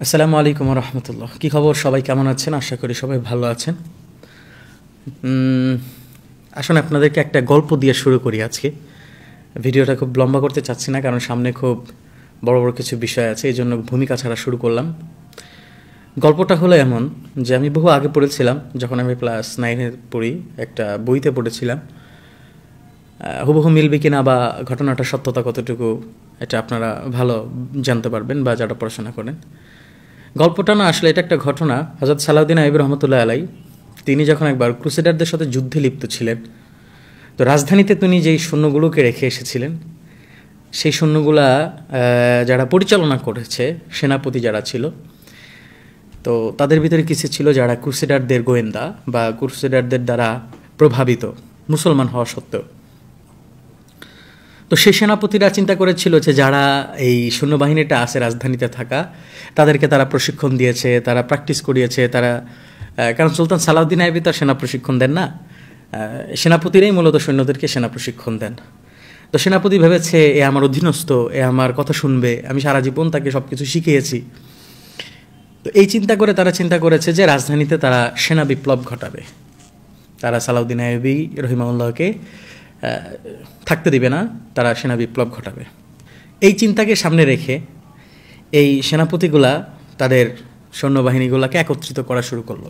আসসালামু আলাইকুম রহমতুল্লাহ। কী খবর, সবাই কেমন আছেন? আশা করি সবাই ভালো আছেন। আসুন আপনাদেরকে একটা গল্প দিয়ে শুরু করি আজকে। ভিডিওটা খুব লম্বা করতে চাচ্ছি না, কারণ সামনে খুব বড় বড় কিছু বিষয় আছে, এই জন্য ভূমিকা ছাড়া শুরু করলাম। গল্পটা হলো এমন যে আমি বহু আগে পড়েছিলাম, যখন আমি ক্লাস 9-এ পড়ি, একটা বইতে পড়েছিলাম। হুবহু মিলবে কিনা বা ঘটনাটার সত্যতা কতটুকু, এটা আপনারা ভালো জানতে পারবেন বা যারা পড়াশোনা করেন। গল্পটা না, আসলে এটা একটা ঘটনা। হযরত সালাউদ্দিন আইয়ুবী রহমতুল্লাহ আলাই, তিনি যখন একবার ক্রুসেডারদের সাথে যুদ্ধে লিপ্ত ছিলেন, তো রাজধানীতে তিনি যেই সৈন্যগুলোকে রেখে এসেছিলেন, সেই সৈন্যগুলা যারা পরিচালনা করেছে, সেনাপতি যারা ছিল, তো তাদের ভিতরে কিছু ছিল যারা ক্রুসেডারদের গোয়েন্দা বা ক্রুসেডারদের দ্বারা প্রভাবিত, মুসলমান হওয়া সত্ত্বেও। তো সেই সেনাপতিরা চিন্তা করেছিল যে যারা এই সৈন্যবাহিনীটা আছে রাজধানীতে থাকা, তাদেরকে তারা প্রশিক্ষণ দিয়েছে, তারা প্র্যাকটিস করিয়েছে, তারা কারণ সুলতান সালাউদ্দিন আইয়ুবী তার সেনা প্রশিক্ষণ দেন না, সেনাপতিরাই মূলত সৈন্যদেরকে সেনা প্রশিক্ষণ দেন। তো সেনাপতি ভেবেছে এ আমার অধীনস্থ, এ আমার কথা শুনবে, আমি সারা জীবন তাকে সব কিছু শিখিয়েছি। তো এই চিন্তা করে তারা চিন্তা করেছে যে রাজধানীতে তারা সেনা বিপ্লব ঘটাবে, তারা সালাউদ্দিন আইয়ুবী রহিমাহুল্লাহকে থাকতে দিবে না, তারা সেনা বিপ্লব ঘটাবে। এই চিন্তাকে সামনে রেখে এই সেনাপতিগুলা তাদের সৈন্যবাহিনীগুলোকে একত্রিত করা শুরু করলো।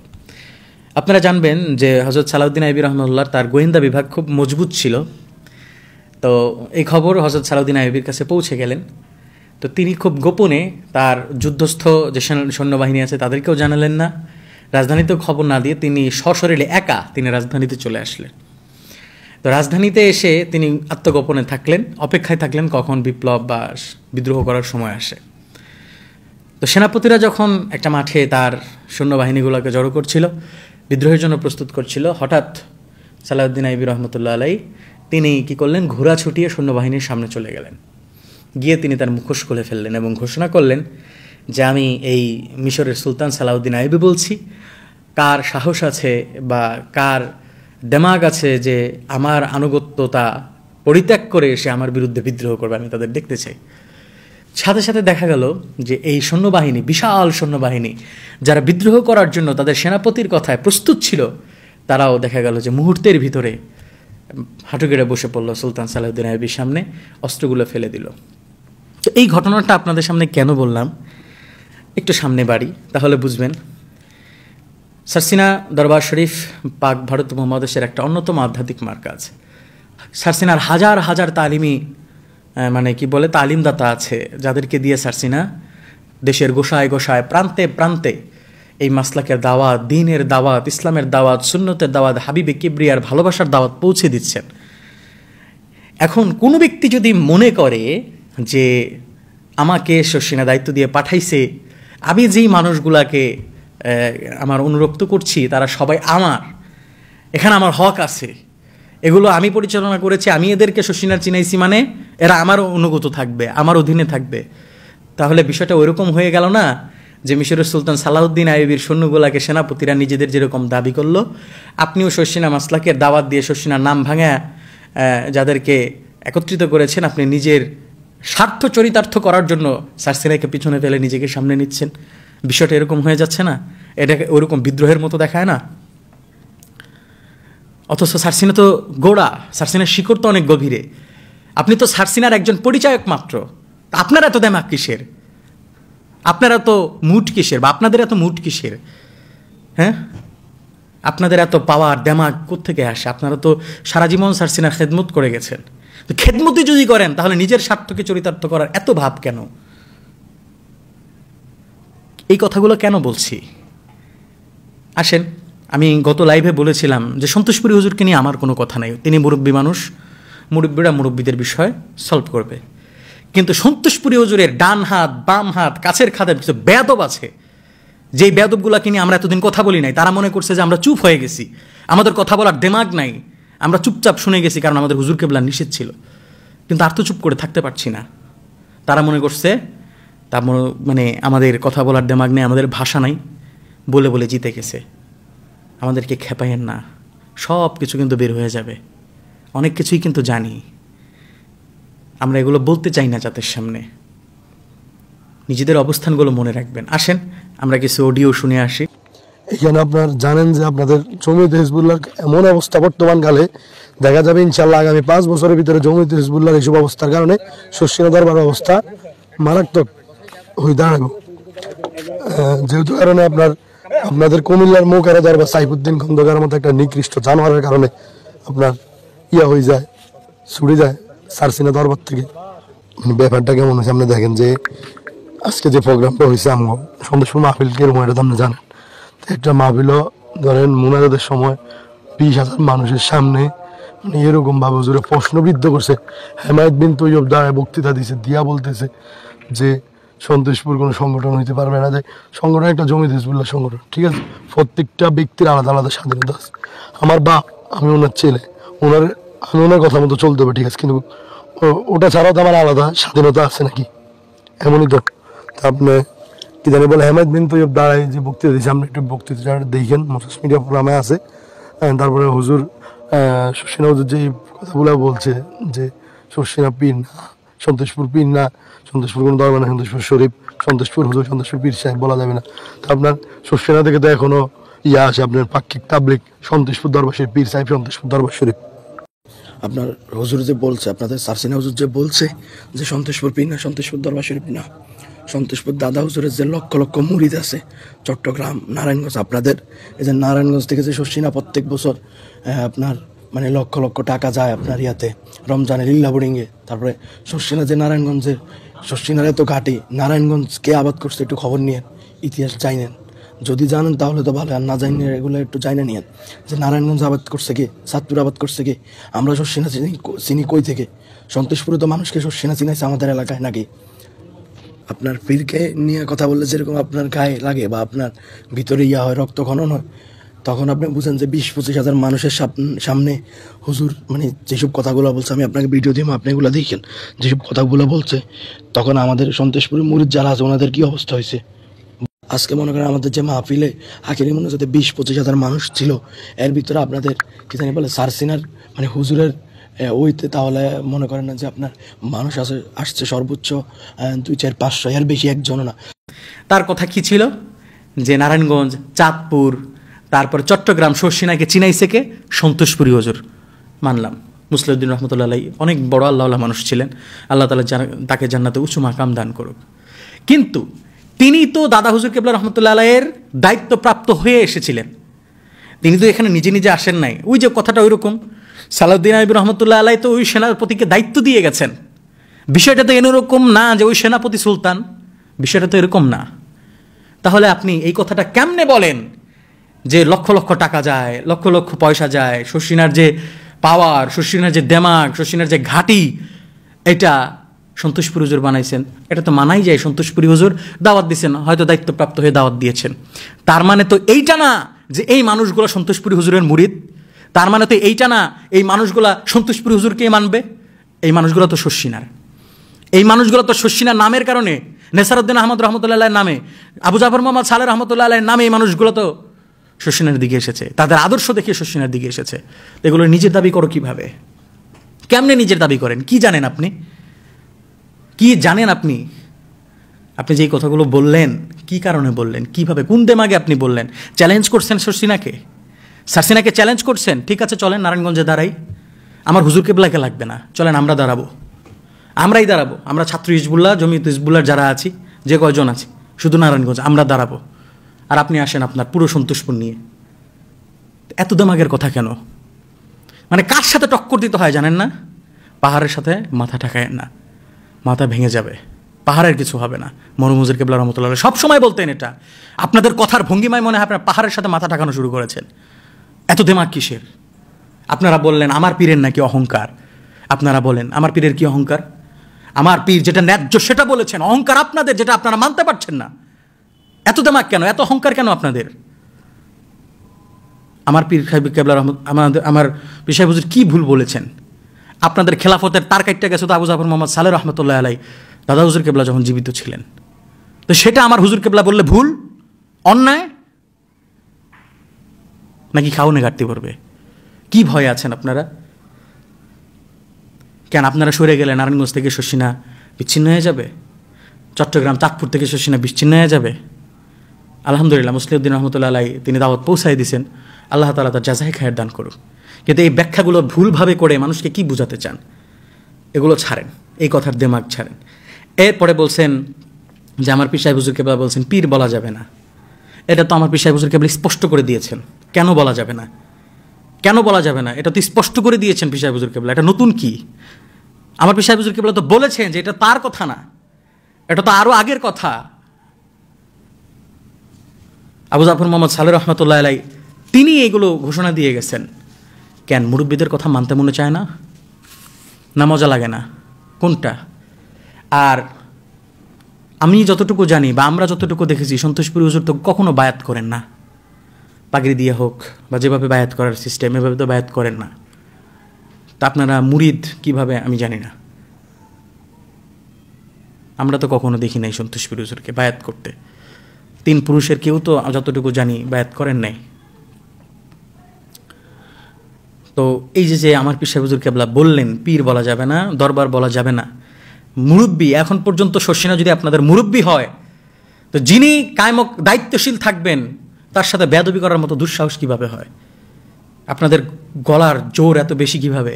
আপনারা জানবেন যে হযরত সালাউদ্দিন আইয়ুবী রহমাহুল্লাহ তার গোয়েন্দা বিভাগ খুব মজবুত ছিল। তো এই খবর হযরত সালাউদ্দিন আইয়ুবীর কাছে পৌঁছে গেলেন। তো তিনি খুব গোপনে তার যুদ্ধস্থ যে সৈন্যবাহিনী আছে তাদেরকেও জানালেন না, রাজধানীতেও খবর না দিয়ে তিনি সশরীরে একা তিনি রাজধানীতে চলে আসলেন। তো রাজধানীতে এসে তিনি আত্মগোপনে থাকলেন, অপেক্ষায় থাকলেন কখন বিপ্লব বা বিদ্রোহ করার সময় আসে। তো সেনাপতিরা যখন একটা মাঠে তার সৈন্যবাহিনীগুলোকে জড়ো করছিল, বিদ্রোহের জন্য প্রস্তুত করছিল, হঠাৎ সালাউদ্দিন আইয়ুবী রহমতুল্লাহ আলাই তিনি কী করলেন, ঘোড়া ছুটিয়ে সৈন্যবাহিনীর সামনে চলে গেলেন। গিয়ে তিনি তার মুখোশ খুলে ফেললেন এবং ঘোষণা করলেন যে আমি এই মিশরের সুলতান সালাউদ্দিন আইয়ুবী বলছি। কার সাহস আছে বা কার দেমাগ আছে যে আমার আনুগত্যতা পরিত্যাগ করে সে আমার বিরুদ্ধে বিদ্রোহ করবে, আমি তাদের দেখতে চাই। সাথে সাথে দেখা গেল যে এই সৈন্যবাহিনী, বিশাল সৈন্যবাহিনী যারা বিদ্রোহ করার জন্য তাদের সেনাপতির কথায় প্রস্তুত ছিল, তারাও দেখা গেল যে মুহূর্তের ভিতরে হাঁটু গেড়ে বসে পড়ল সুলতান সালাউদ্দিন আইয়ুবীর সামনে, অস্ত্রগুলো ফেলে দিল। তো এই ঘটনাটা আপনাদের সামনে কেন বললাম, একটু সামনে বাড়ি, তাহলে বুঝবেন। সারসিনা দরবার শরীফ পাক ভারত উপমহাদেশের একটা অন্যতম আধ্যাত্মিক মার্কাজ। সারসিনার হাজার হাজার তালিমি তালিমদাতা আছে, যাদেরকে দিয়ে সারসিনা দেশের গোসায় গোসায়, প্রান্তে প্রান্তে এই মাসলাকের দাওয়াত, দ্বীনের দাওয়াত, ইসলামের দাওয়াত, সুন্নতের দাওয়াত, হাবিবে কিবরিয়ার ভালোবাসার দাওয়াত পৌঁছে দিচ্ছেন। এখন কোনো ব্যক্তি যদি মনে করে যে আমাকে সারসিনা দায়িত্ব দিয়ে পাঠাইছে, আমি যেই মানুষগুলাকে আমার অনুরক্ত করছি তারা সবাই আমার, এখানে আমার হক আছে, এগুলো আমি পরিচালনা করেছি, আমি এদেরকে শশিনার চিনাইছি, মানে এরা আমার অনুগত থাকবে, আমার অধীনে থাকবে, তাহলে বিষয়টা ওইরকম হয়ে গেল না যে মিশরের সুলতান সালাউদ্দিন আইয়ুবীর সৈন্যগুলাকে সেনাপতিরা নিজেদের যেরকম দাবি করলো, আপনিও শশিনা মাসলাকের দাওয়াত দিয়ে শশিনার নাম ভাঙা যাদেরকে একত্রিত করেছেন, আপনি নিজের স্বার্থ চরিতার্থ করার জন্য সারসিনাকে পিছনে ফেলে নিজেকে সামনে নিচ্ছেন। বিষয়টা এরকম হয়ে যাচ্ছে না? এটাকে ওরকম বিদ্রোহের মতো দেখায় না? অথচ সারসিনা তো গোড়া, সারসিনার শিকড় তো অনেক গভীরে। আপনি তো সারসিনার একজন পরিচায়ক মাত্র, আপনারা এত দেমাক কিসের, আপনারা তো মুড কিসের, বা আপনাদের এত মুড কিসের? হ্যাঁ, আপনাদের এত পাওয়ার দেমাক কোত্থেকে আসে? আপনারা তো সারা জীবন সারসিনার খেদমত করে গেছেন। তো খেদমতই যদি করেন তাহলে নিজের স্বার্থকে চরিতার্থ করার এত ভাব কেন? এই কথাগুলো কেন বলছি? আসেন, আমি গত লাইভে বলেছিলাম যে সন্তোষপুরী হুজুরকে নিয়ে আমার কোনো কথা নাই, তিনি মুরব্বী মানুষ, মুরব্বীরা মুরব্বীদের বিষয় সলভ করবে। কিন্তু সন্তোষপুরী হুজুরের ডান হাত, বাম হাত, কাছের খাদের কিছু বেয়াদব আছে, যেই বেয়াদবগুলোকে নিয়ে আমরা এতদিন কথা বলি নাই। তারা মনে করছে যে আমরা চুপ হয়ে গেছি, আমাদের কথা বলার দেমাগ নাই, আমরা চুপচাপ শুনে গেছি, কারণ আমাদের হুজুর কেবলা নিষেধ ছিল। কিন্তু আর তো চুপ করে থাকতে পারছি না। তারা মনে করছে আমাদের কথা বলার দেমাগ নেই, আমাদের ভাষা নাই, বলে বলে জিতে গেছে। আমাদেরকে খেপাইয়েন না, সব কিছু কিন্তু বের হয়ে যাবে, অনেক কিছুই কিন্তু জানি, আমরা এগুলো বলতে চাই না জাতের সামনে। নিজেদের অবস্থানগুলো মনে রাখবেন। আসেন আমরা কিছু অডিও শুনে আসি। এখানে আপনার জানেন যে আপনাদের জমিয়তে হিজবুল্লাহর এমন অবস্থা বর্তমানকালে, দেখা যাবে ইনশাল্লাহ আগামী 5 বছরের ভিতরে জমিয়তে হিজবুল্লাহর এইসব অবস্থার কারণে শর্ষিনা দরবার অবস্থা মারাত্মক হয়ে দাঁড়াবে। যেহেতু কারণে আপনাদের কুমিল্লার মুখারা দরবার সাইফুদ্দিন খন্দকারের মতো একটা নিকৃষ্ট জানোয়ারের কারণে আপনার হয়ে যায়, ছুটে যায় সারসিনা দরবার থেকে। ব্যাপারটা কেমন হয়েছে আপনি দেখেন যে আজকে যে প্রোগ্রামটা হয়েছে আমার সন্দেশপুর মাহফিল কেরকম এটা তো আপনি জানেন। একটা মাহফিলও ধরেন মুনাজাতের সময় 20,000 মানুষের সামনে মানে এরকম ভাবে হুজুরে প্রশ্নবিদ্ধ করছে। হেমায়েত বিন তৈয়ব দাঁড়ায় বক্তৃতা দিছে, দিয়া বলতেছে যে সন্তোষপুর কোনো সংগঠন হইতে পারবে না, যে সংগঠন একটা জমিয়ত হিজবুল্লাহ সংগঠন। ঠিক আছে, প্রত্যেকটা ব্যক্তির আলাদা আলাদা স্বাধীনতা আছে। আমার বাপ, আমি ওনার ছেলে, আমি ওনার কথা মতো চলতে হবে, ঠিক আছে, কিন্তু ওটা ছাড়াও তো আমার আলাদা স্বাধীনতা আছে নাকি? এমনই তো। আপনি কি জানি বলে হেমায়েত বিন তৈয়ব দাঁড়ায় যে বক্তৃতা দিয়েছে, আপনি একটু বক্তৃতা দেখেন, সোশ্যাল মিডিয়া প্রোগ্রামে আছে। তারপরে হুজুর শর্ষিনা হুজুর যে কথাগুলো বলছে যে শর্ষিনা পীর না, সন্তোষপুর পীর না, সন্তোষপুর কোনো দরবার না, সন্তোষপুর শরীফ, সন্তোষপুর হুজুর, সন্তোষপুর পীর সাহেব বলা যাবে না। তো আপনার শর্ষিনা থেকে তো এখনো আসে আপনার পাক্ষিক তাবলিগ, সন্তোষপুর দরবার শরীফ, পীর সাহেব, সন্তোষপুর দরবার শরীফ। আপনার হুজুর যে বলছে, আপনাদের সারসিনা হুজুর যে বলছে যে সন্তোষপুর পীর না, সন্তোষপুর দরবার শরীফ না, সন্তোষপুর দাদা হুজুরের যে লক্ষ লক্ষ মুরিদ আছে চট্টগ্রাম, নারায়ণগঞ্জ, আপনাদের এই যে নারায়ণগঞ্জ থেকে যে শর্ষিনা প্রত্যেক বছর আপনার মানে লক্ষ লক্ষ টাকা যায় আপনার ইয়াতে রমজানে লিল্লা বোর্ডিংয়ে। তারপরে শর্ষিনা যে নারায়ণগঞ্জের, শর্ষিনার এত ঘাটি, নারায়ণগঞ্জ কে আবাদ করছে একটু খবর নিয়ে ইতিহাস জানেন, যদি জানেন তাহলে তো ভালো, আর না জানেন এগুলো একটু জানে নিয়েন যে নারায়ণগঞ্জ আবাদ করছে কে, চাঁদপুর আবাদ করছে কে, আমরা শর্ষিনা চিনি কই থেকে? সন্তোষপুরে তো মানুষকে শর্ষিনা চিনাইছে আমাদের এলাকায় নাকি? আপনার পীরকে নিয়ে কথা বললে যেরকম আপনার গায়ে লাগে বা আপনার ভিতরে হয়, রক্তক্ষরণ হয়, তখন আপনি বুঝেন যে 20-25 হাজার মানুষের সামনে হুজুর মানে যেসব কথাগুলো বলছে, আমি আপনাকে ভিডিও দিব, আপনি এগুলো দেখেন, যেসব কথাগুলো বলছে, তখন আমাদের সন্তোষপুরের মুরিদ যারা আছে ওনাদের কি অবস্থা হয়েছে। আজকে মনে করেন আমাদের যে মাহফিলে আখেরি মনে হচ্ছে 20-25 হাজার মানুষ ছিল, এর ভিতরে আপনাদের কি জানি বলে সারসিনার মানে হুজুরের ওইতে, তাহলে মনে করেন না যে আপনার মানুষ আসছে সর্বোচ্চ 2-4-500, এর বেশি একজনও না। তার কথা কি ছিল যে নারায়ণগঞ্জ, চাঁদপুর, তারপর চট্টগ্রাম শর্ষিনাকে চিনাইছে কে? সন্তোষপুরী হুজুর। মানলাম, মুসলিউদ্দিন রহমতুল্লাহ আলাই অনেক বড় আল্লাহ মানুষ ছিলেন, আল্লাহ তাআলা তাকে জান্নাতে উঁচু মাকাম দান করুক। কিন্তু তিনি তো দাদা হুজুর কেবলা রহমতুল্লাহ আলাইয়ের দায়িত্বপ্রাপ্ত হয়ে এসেছিলেন, তিনি তো এখানে নিজে নিজে আসেন নাই। ওই যে কথাটা ওই রকম, সালাউদ্দিন আইয়ুবী রহমতুল্লাহ আলাই তো ওই সেনাপতিকে দায়িত্ব দিয়ে গেছেন। বিষয়টা তো এরকম না যে ওই সেনাপতি সুলতান, বিষয়টা তো এরকম না। তাহলে আপনি এই কথাটা কেমনে বলেন যে লক্ষ লক্ষ টাকা যায়, লক্ষ লক্ষ পয়সা যায়, শর্ষিনার যে পাওয়ার, শর্ষিনার যে দেমাগ, শর্ষিনার যে ঘাঁটি, এটা সন্তোষপুর হুজুর বানাইছেন? এটা তো মানাই যায় সন্তোষপুরী হুজুর দাওয়াত দিয়েছেন, হয়তো দায়িত্বপ্রাপ্ত হয়ে দাওয়াত দিয়েছেন। তার মানে তো এইটা না যে এই মানুষগুলো সন্তোষপুরী হুজুরের মুরিদ, তার মানে তো এইটা না এই মানুষগুলা সন্তোষপুরী হুজুরকে মানবে। এই মানুষগুলো তো শর্ষিনার, এই মানুষগুলো তো শর্ষিনার নামের কারণে, নেসারউদ্দিন আহমদ রহমতুল্লাহ আলাইয়ের নামে, আবু জাফর মোহাম্মদ সালেহ রহমতুল্লাহ আলাইয়ের নামে এই মানুষগুলো তো শর্ষিনার দিকে এসেছে, তাদের আদর্শ দেখে শর্ষিনার দিকে এসেছে। এগুলো নিজের দাবি করো কিভাবে? কেমনে নিজের দাবি করেন? কি জানেন আপনি? কি জানেন আপনি? আপনি যেই কথাগুলো বললেন কি কারণে বললেন, কিভাবে, কোন দেমাগে আপনি বললেন? চ্যালেঞ্জ করছেন শর্ষিনাকে, সারসিনাকে চ্যালেঞ্জ করছেন। ঠিক আছে, চলেন নারায়ণগঞ্জে দাঁড়াই, আমার হুজুর কেবলাকে লাগবে না, চলেন আমরা দাঁড়াবো, আমরাই দাঁড়াবো, আমরা ছাত্র হিজবুল্লাহ, জমিয়ত হিজবুল্লাহর যারা আছি, যে কয়জন আছি, শুধু নারায়ণগঞ্জ আমরা দাঁড়াবো, আর আপনি আসেন আপনার পুরো সন্তোষপুর নিয়ে। এত দেমাগের কথা কেন? মানে কার সাথে টক্কর দিতে হয় জানেন না? পাহাড়ের সাথে মাথা ঠেকায়েন না, মাথা ভেঙে যাবে, পাহাড়ের কিছু হবে না। মরহুম হুজুর কেবলা রহমতুল্লাহ সবসময় বলতেন এটা। আপনাদের কথার ভঙ্গিমায় মনে হয় আপনার পাহাড়ের সাথে মাথা ঠাকানো শুরু করেছেন। এত দেমাগ কিসের? আপনারা বললেন আমার পীরের নাকি অহংকার, আপনারা বলেন আমার পীরের কি অহংকার? আমার পীর যেটা ন্যায্য সেটা বলেছেন, অহংকার আপনাদের, যেটা আপনারা মানতে পারছেন না। এত দেমাগ কেন, এত অহংকার কেন আপনাদের? আমার পীর সাহেব কেবলা রহমত, আমার পীর সাহেব হুজুর কি ভুল বলেছেন? আপনাদের খেলাফতের তার কাটটা গেছে তো আবু জাফর মোহাম্মদ সালেহ রহমতুল্লাহ আলাই, দাদা হুজুর কেবলা যখন জীবিত ছিলেন। তো সেটা আমার হুজুর কেবলা বললে ভুল, অন্যায় নাকি খাওনে ঘাটতি পড়বে? কি ভয়ে আছেন আপনারা? কেন আপনারা সরে গেলে নারায়ণগঞ্জ থেকে শর্ষিনা বিচ্ছিন্ন হয়ে যাবে? চট্টগ্রাম চাঁদপুর থেকে শর্ষিনা বিচ্ছিন্ন হয়ে যাবে? আলহামদুলিল্লাহ মুসলিউদ্দিন রহমতুল্লাহ আলাই তিনি দাওয়াত পৌঁছাই দিয়েছেন, আল্লাহ তাআলা তার জাযায়ে খায়ের দান করুন। কিন্তু এই ব্যাখ্যাগুলো ভুলভাবে করে মানুষকে কি বোঝাতে চান, এগুলো ছাড়েন, এই কথার দেমাগ ছাড়েন। এরপরে বলছেন যে আমার পীর সাহেব হুজুর কেবলা বলছেন পীর বলা যাবে না। এটা তো আমার পীর সাহেব হুজুর কেবলা স্পষ্ট করে দিয়েছেন, কেন বলা যাবে না, কেন বলা যাবে না, এটা তো স্পষ্ট করে দিয়েছেন পীর সাহেব হুজুর কেবলা। এটা নতুন কি? আমার পীর সাহেব হুজুর কেবলা তো বলেছেন যে এটা তার কথা না, এটা তো আরো আগের কথা। আবু জাফর মোহাম্মদ সালেহ রহমতুল্লাহ আলাই তিনি এগুলো ঘোষণা দিয়ে গেছেন। কেন মুরব্বীদের কথা মানতে মনে চায় না, না মজা লাগে না, কোনটা? আর আমি যতটুকু জানি বা আমরা যতটুকু দেখেছি, সন্তোষপুরী হুজুর তো কখনো বায়াত করেন না, পাগড়ি দিয়ে হোক বা যেভাবে বায়াত করার সিস্টেম এভাবে তো বায়াত করেন না। তা আপনারা মুরিদ কিভাবে আমি জানি না, আমরা তো কখনো দেখি নাই সন্তোষপুরী হুজুরকে বায়াত করতে। 3 পুরুষের কেউ তো যতটুকু জানি বায়াত করেন নাই। তো এই যে আমার পীর সাহেব হুজুর কেবলা বললেন পীর বলা যাবে না, দরবার বলা যাবে না, মুরব্বী এখন পর্যন্ত শর্ষিনা যদি আপনাদের মুরব্বী হয়, তো যিনি কায়মক দায়িত্বশীল থাকবেন তার সাথে বেয়াদবি করার মতো দুঃসাহস কিভাবে হয়? আপনাদের গলার জোর এত বেশি কিভাবে?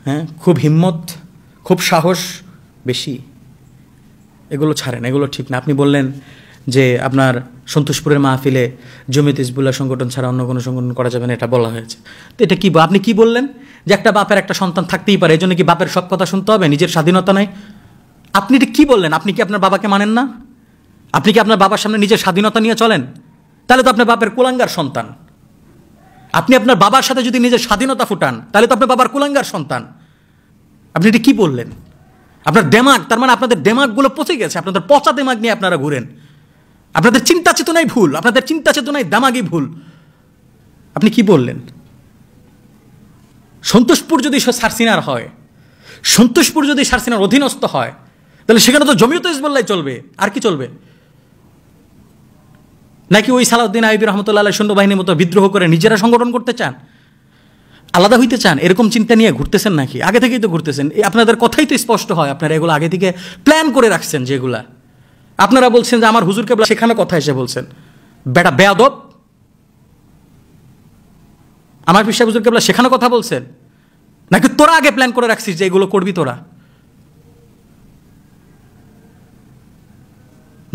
হ্যাঁ, খুব হিম্মত, খুব সাহস বেশি। এগুলো ছাড়েন, এগুলো ঠিক না। আপনি বললেন যে আপনার সন্তোষপুরের মাহফিলে জমিয়ত হিজবুল্লাহ সংগঠন ছাড়া অন্য কোনো সংগঠন করা যাবে না, এটা বলা হয়েছে। তো এটা কি, আপনি কি বললেন যে একটা বাপের একটা সন্তান থাকতেই পারে, এই জন্য কি বাপের সব কথা শুনতে হবে, নিজের স্বাধীনতা নাই? আপনি এটা কি বললেন? আপনি কি আপনার বাবাকে মানেন না? আপনি কি আপনার বাবার সামনে নিজের স্বাধীনতা নিয়ে চলেন? তাহলে তো আপনার বাপের কুলাঙ্গার সন্তান। আপনি আপনার বাবার সাথে যদি নিজের স্বাধীনতা ফুটান তাহলে তো আপনার বাবার কুলাঙ্গার সন্তান। আপনি এটা কি বললেন? আপনার দেমাগ, তার মানে আপনাদের দেমাগগুলো পচে গেছে, আপনাদের পচা দেমাগ নিয়ে আপনারা ঘুরেন। আপনাদের চিন্তা চেতনাই ভুল, আপনাদের চিন্তা চেতনায় দামাগই ভুল। আপনি কি বললেন? সন্তোষপুর যদি সারসিনার হয়, সন্তোষপুর যদি সারসিনার অধীনস্থ হয়, তাহলে সেখানে তো জমিয়ত হিজবুল্লাহ চলবে, আর কি চলবে? নাকি ওই সালাউদ্দিন আইয়ুবী রহমতুল্লাহ আলাইহির সৈন্যবাহিনীর মতো বিদ্রোহ করে নিজেরা সংগঠন করতে চান, আলাদা হইতে চান? এরকম চিন্তা নিয়ে ঘুরতেছেন নাকি? আগে থেকেই তো ঘুরতেছেন, আপনাদের কথাই তো স্পষ্ট হয় আপনারা এগুলো আগে থেকে প্ল্যান করে রাখছেন। যেগুলা আপনারা বলছেন যে আমার হুজুর কেবলা সেখানে কথা এসে বলছেন, বেটা বেয়াদব, আমার পীর সাহেব হুজুর কেবলা সেখানে কথা বলছেন, নাকি তোরা আগে প্ল্যান করে রাখছিস যে এগুলো করবি তোরা?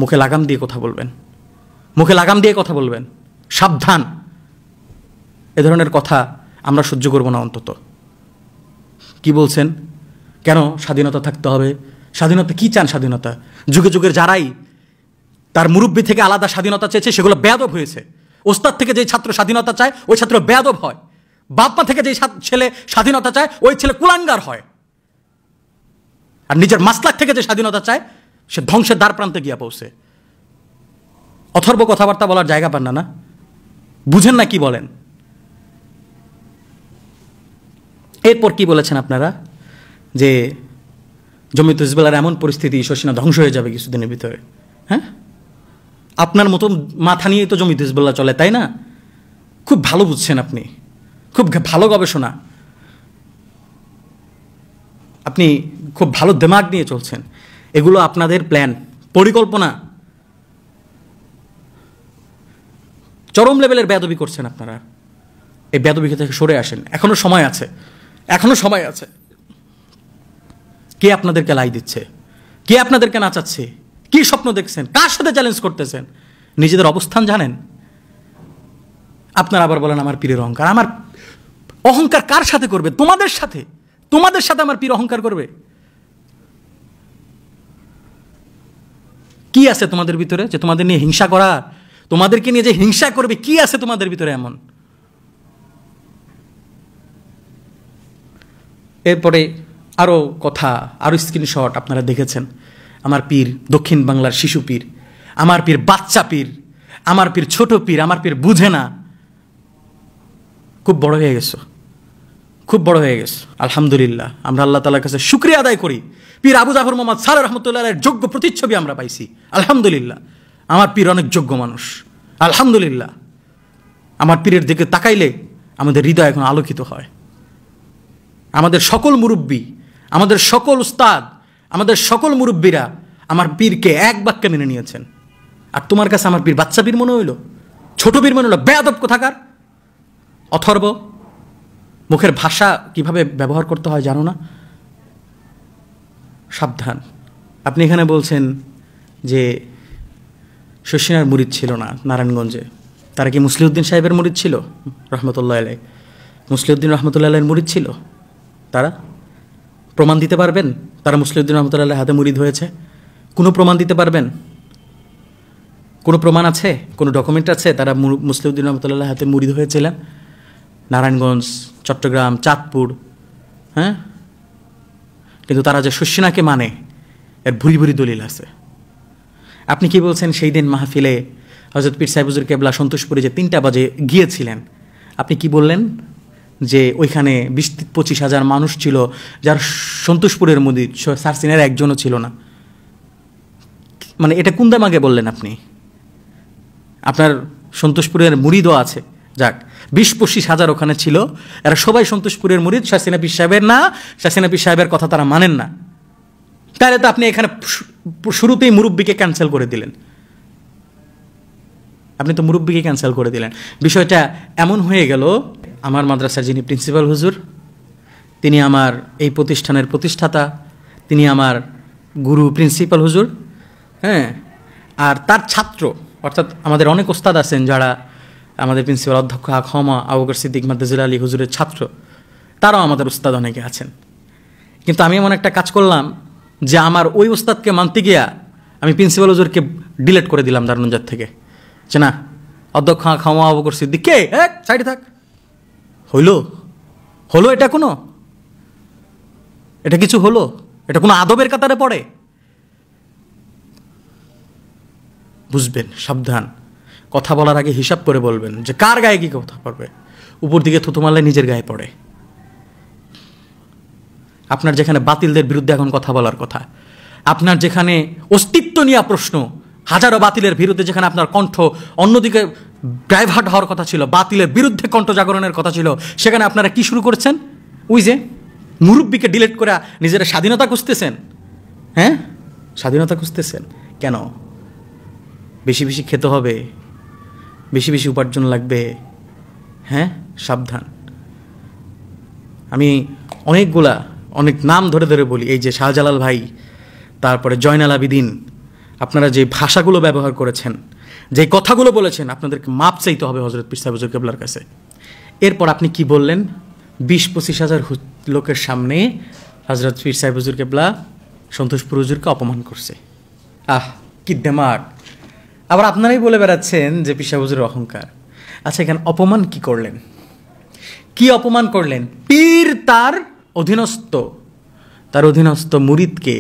মুখে লাগাম দিয়ে কথা বলবেন, মুখে লাগাম দিয়ে কথা বলবেন, সাবধান। এ ধরনের কথা আমরা সহ্য করব না অন্তত। কি বলছেন? কেন স্বাধীনতা থাকতে হবে? স্বাধীনতা কি চান? স্বাধীনতা যুগে যুগের যারাই তার মুরব্বী থেকে আলাদা স্বাধীনতা চেয়েছে সেগুলো বেয়াদব হয়েছে। ওস্তাদ থেকে যে ছাত্র স্বাধীনতা চায় ওই ছাত্র বেয়াদব হয়, বাপ মা থেকে যে ছেলে স্বাধীনতা চায় ওই ছেলে কুলাঙ্গার হয়, আর নিজের মাসলাক থেকে যে স্বাধীনতা চায় সে ধ্বংসের দ্বার প্রান্তে গিয়া পৌঁছে। অথর্ব কথাবার্তা বলার জায়গা পান না, না বুঝেন না কি বলেন? এরপর কি বলেছেন আপনারা যে জমিয়ত হিজবুল্লাহর এমন পরিস্থিতি শর্ষিনা ধ্বংস হয়ে যাবে কিছুদিনের ভিতরে। হ্যাঁ, আপনার মতো মাথা নিয়েই তো জমিয়ত হিজবুল্লাহ চলে, তাই না? খুব ভালো বুঝছেন আপনি, খুব ভালো গবেষণা, আপনি খুব ভালো দিমাগ নিয়ে চলছেন। এগুলো আপনাদের প্ল্যান, পরিকল্পনা। চরম লেভেলের বেয়াদবি করছেন আপনারা। এই বেয়াদবি থেকে সরে আসেন, এখনো সময় আছে, এখনো সময় আছে। কে আপনাদেরকে লাই দিচ্ছে? কে আপনাদেরকে নাচাচ্ছে? কি স্বপ্ন দেখছেন? কার সাথে চ্যালেঞ্জ করতেছেন? নিজেদের অবস্থান জানেন? আপনারা আবার বলেন আমার পীরের অহংকার। আমার অহংকার কার সাথে করবে? তোমাদের সাথে। তোমাদের সাথে আমার পীর অহংকার করবে? কি আছে তোমাদের ভিতরে যে তোমাদের নিয়ে হিংসা করা? তোমাদেরকে নিয়ে যে হিংসা করবে কি আছে তোমাদের ভিতরে এমন? এরপরে আরও কথা, আরও স্ক্রিনশট আপনারা দেখেছেন। আমার পীর দক্ষিণ বাংলার শিশু পীর, আমার পীর বাচ্চা পীর, আমার পীর ছোট পীর, আমার পীর বুঝে না। খুব বড় হয়ে গেছো, খুব বড় হয়ে গেছো। আলহামদুলিল্লাহ, আমরা আল্লাহ তাআলার কাছে শুকরিয়া আদায় করি। পীর আবু জাফর মোহাম্মদ সালেহ রহমতুল্লাহের যোগ্য প্রতিচ্ছবি আমরা পাইছি। আলহামদুলিল্লাহ, আমার পীর অনেক যোগ্য মানুষ। আলহামদুলিল্লাহ, আমার পীরের দিকে তাকাইলে আমাদের হৃদয় এখন আলোকিত হয়। আমাদের সকল মুরব্বী, আমাদের সকল উস্তাদ, আমাদের সকল মুরব্বীরা আমার পীরকে এক বাক্যে মেনে নিয়েছেন, আর তোমার কাছে আমার পীর বাচ্চা পীর মনে হইল, ছোট পীর মনে হইল, বেয়াদব কোথাকার। অথর্ব, মুখের ভাষা কিভাবে ব্যবহার করতে হয় জানো না? সাবধান। আপনি এখানে বলছেন যে শশীনার মুরিদ ছিল না নারায়ণগঞ্জে, তারা কি মুসলিউদ্দিন সাহেবের মুরিদ ছিল রহমতুল্লাহ আলাই? মুসলিউদ্দিন রহমতুল্লাহ আলাইয়ের মুরিদ ছিল তারা? প্রমাণ দিতে পারবেন তারা মুসলিউদ্দিন রহমতুল্লাহ আলাইয়ের হাতে মুরিদ হয়েছে? কোনো প্রমাণ দিতে পারবেন? কোনো প্রমাণ আছে, কোনো ডকুমেন্ট আছে তারা মুসলিউদ্দিন রহমতুল্লাহ আলাইয়ের হাতে মুরিদ হয়েছিলেন? নারায়ণগঞ্জ, চট্টগ্রাম, চাঁদপুর, হ্যাঁ? কিন্তু তারা যে শশীনাকে মানে এর ভুরি ভুরি দলিল আছে। আপনি কি বলছেন সেই দিন মাহফিলে হযরত পীর সাহেব হুজুর কেবলা সন্তোষপুরে যে 3টা বাজে গিয়েছিলেন, আপনি কি বললেন যে ওইখানে 20-25 হাজার মানুষ ছিল, যার সন্তোষপুরের মুরিদ সারসিনার একজনও ছিল না? মানে এটা কোন দামাগে বললেন আপনি? আপনার সন্তোষপুরের মুরিদও আছে, যাক 20-25 হাজার ওখানে ছিল, এরা সবাই সন্তোষপুরের মুরিদ, শাসিনা পীর সাহেবের না, শাসিনা পীর সাহেবের কথা তারা মানেন না। তাহলে তো আপনি এখানে শুরুতেই মুরব্বীকে ক্যান্সেল করে দিলেন। আপনি তো মুরব্বীকে ক্যান্সেল করে দিলেন। বিষয়টা এমন হয়ে গেল, আমার মাদ্রাসার যিনি প্রিন্সিপাল হুজুর, তিনি আমার এই প্রতিষ্ঠানের প্রতিষ্ঠাতা, তিনি আমার গুরু প্রিন্সিপাল হুজুর, হ্যাঁ, আর তার ছাত্র, অর্থাৎ আমাদের অনেক ওস্তাদ আছেন যারা আমাদের প্রিন্সিপাল অধ্যক্ষ আখমা আবু বকর সিদ্দিক মাদ্দাজিল আলী হুজুরের ছাত্র, তারাও আমাদের ওস্তাদ অনেকে আছেন। কিন্তু আমি এমন একটা কাজ করলাম যে আমার ওই ওস্তাদকে মানতে গিয়া আমি প্রিন্সিপাল হুজুরকে ডিলেট করে দিলাম দারুণজাত থেকে, যে না, অধ্যক্ষ আখমা আবু বকর সিদ্দিক কে, এক সাইডে থাক। হলো এটা কোনো, এটা কিছু হলো? এটা কোনো আদবের কাতারে পড়ে? বুঝবেন, সাবধান। কথা বলার আগে হিসাব করে বলবেন যে কার গায়ে কি কথা পড়বে। উপর দিকে থুতু মারলে নিজের গায়ে পড়ে। আপনার যেখানে বাতিলদের বিরুদ্ধে এখন কথা বলার কথা, আপনার যেখানে অস্তিত্ব নিয়ে প্রশ্ন, হাজারো বাতিলের বিরুদ্ধে যেখানে আপনার কণ্ঠ অন্যদিকে ডাইভার্ট হওয়ার কথা ছিল, বাতিলের বিরুদ্ধে কণ্ঠ জাগরণের কথা ছিল, সেখানে আপনারা কি শুরু করেছেন? ওই যে মুরব্বীকে ডিলেট করে নিজেরা স্বাধীনতা খুঁজতেছেন। হ্যাঁ, স্বাধীনতা খুঁজতেছেন কেন? বেশি বেশি খেতে হবে, বেশি বেশি উপার্জন লাগবে। হ্যাঁ, সাবধান। আমি অনেক নাম ধরে ধরে বলি, এই যে শাহজালাল ভাই, তারপরে জয়নাল আবিদিন, আপনারা যে ভাষাগুলো ব্যবহার করেছেন, যে কথাগুলো বলেছেন, আপনাদেরকে মাপ চাইতে হবে হযরত পীর সাহেব হুজুর কেবলার কাছে। এরপর আপনি কি বললেন? 20-25 হাজার লোকের সামনে হযরত পীর সাহেব হুজুর কেবলা সন্তোষপুর হুজুরকে অপমান করছে। কি দেমাগ! আবার আপনারাই বলে বেড়াচ্ছেন যে পীর সাহেব হুজুরের অহংকার। আচ্ছা, এখানে অপমান কি করলেন? কি অপমান করলেন? পীর তার অধীনস্থ মুরিদকে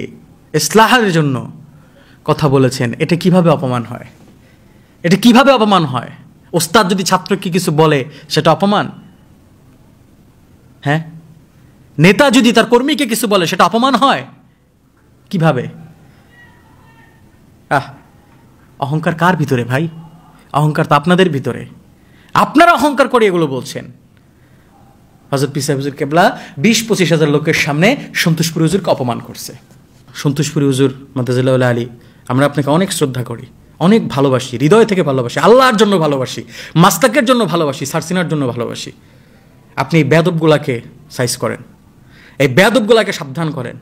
ইসলাহের জন্য কথা বলেছেন, এটা কিভাবে অপমান হয়? এটা কিভাবে অপমান হয়? ওস্তাদ যদি ছাত্রকে কিছু বলে সেটা অপমান? হ্যাঁ, নেতা যদি তার কর্মীকে কিছু বলে সেটা অপমান হয়? কিভাবে? অহংকার কার ভিতরে ভাই? অহংকার তো আপনাদের ভিতরে। আপনারা অহংকার করে এগুলো বলছেন। হযরত পীর সাহেব হুজুর কেবলা 20-25 হাজার লোকের সামনে সন্তোষপুর হুজুরকে অপমান করছে। সন্তোষপুর হুজুর মাদ্দাজিল্লাহ আলী, আমরা আপনাকে অনেক শ্রদ্ধা করি, অনেক ভালোবাসি, হৃদয় থেকে ভালোবাসি, আল্লাহর জন্য ভালোবাসি, মাস্তাকের জন্য ভালোবাসি, সারসিনার জন্য ভালোবাসি। আপনি এই বেয়াদবগুলাকে সাইজ করেন, এই বেয়াদবগুলাকে সাবধান করেন,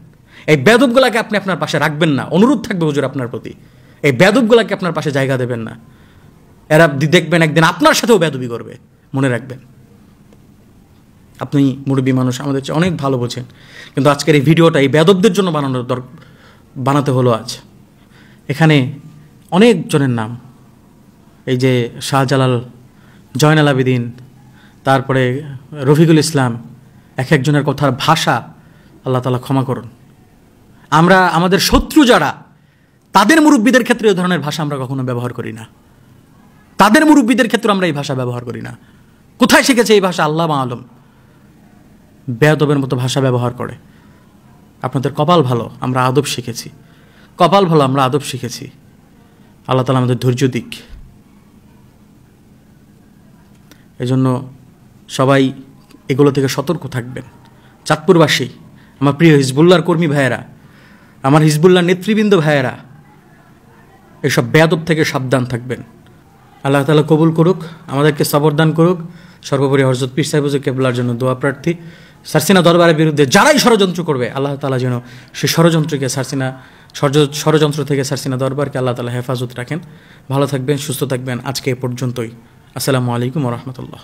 এই বেয়াদবগুলাকে আপনি আপনার পাশে রাখবেন না। অনুরোধ থাকবে হুজুর আপনার প্রতি, এই বেয়াদবগুলাকে আপনার পাশে জায়গা দেবেন না। এরা দেখবেন একদিন আপনার সাথেও বেয়াদবি করবে, মনে রাখবেন। আপনি মুরব্বী মানুষ, আমাদের চেয়ে অনেক ভালো বোঝেন, কিন্তু আজকের এই ভিডিওটা এই বেয়াদবদের জন্য বানাতে হলো আজ। এখানে অনেক জনের নাম, এই যে শাহজালাল, জয়নাল আবিদিন, তারপরে রফিকুল ইসলাম, এক একজনের কথার ভাষা আল্লাহ তাআলা ক্ষমা করুন। আমরা আমাদের শত্রু যারা, তাদের মুরব্বীদের ক্ষেত্রে এই ধরনের ভাষা আমরা কখনো ব্যবহার করি না। তাদের মুরব্বীদের ক্ষেত্রে আমরা এই ভাষা ব্যবহার করি না। কোথায় শিখেছে এই ভাষা আল্লাহ মালুম। বেয়াদবের মতো ভাষা ব্যবহার করে। আপনাদের কপাল ভালো, আমরা আদব শিখেছি। কপাল ভালো, আমরা আদব শিখেছি। আল্লাহ তাআলা আমাদের ধৈর্য দিক। এজন্য সবাই এগুলো থেকে সতর্ক থাকবেন। চাঁদপুরবাসী, আমার প্রিয় হিজবুল্লাহর কর্মী ভাইয়েরা, আমার হিজবুল্লাহ নেতৃবৃন্দ ভাইয়েরা, এসব বেয়াদব থেকে সাবধান থাকবেন। আল্লাহ তাআলা কবুল করুক, আমাদেরকে সবর দান করুক। সর্বোপরি হযরত পীর সাহেব হুজুর কেবলার জন্য দোয়া প্রার্থী। সারসিনা দরবারের বিরুদ্ধে যারাই ষড়যন্ত্র করবে, আল্লাহ তাআলা যেন সে ষড়যন্ত্রকে ষড়যন্ত্র থেকে সারসিনা দরবারকে আল্লাহ তাআলা হেফাজত রাখেন। ভালো থাকবেন, সুস্থ থাকবেন। আজকে এ পর্যন্তই। আসসালামু আলাইকুম ওয়া রাহমাতুল্লাহ।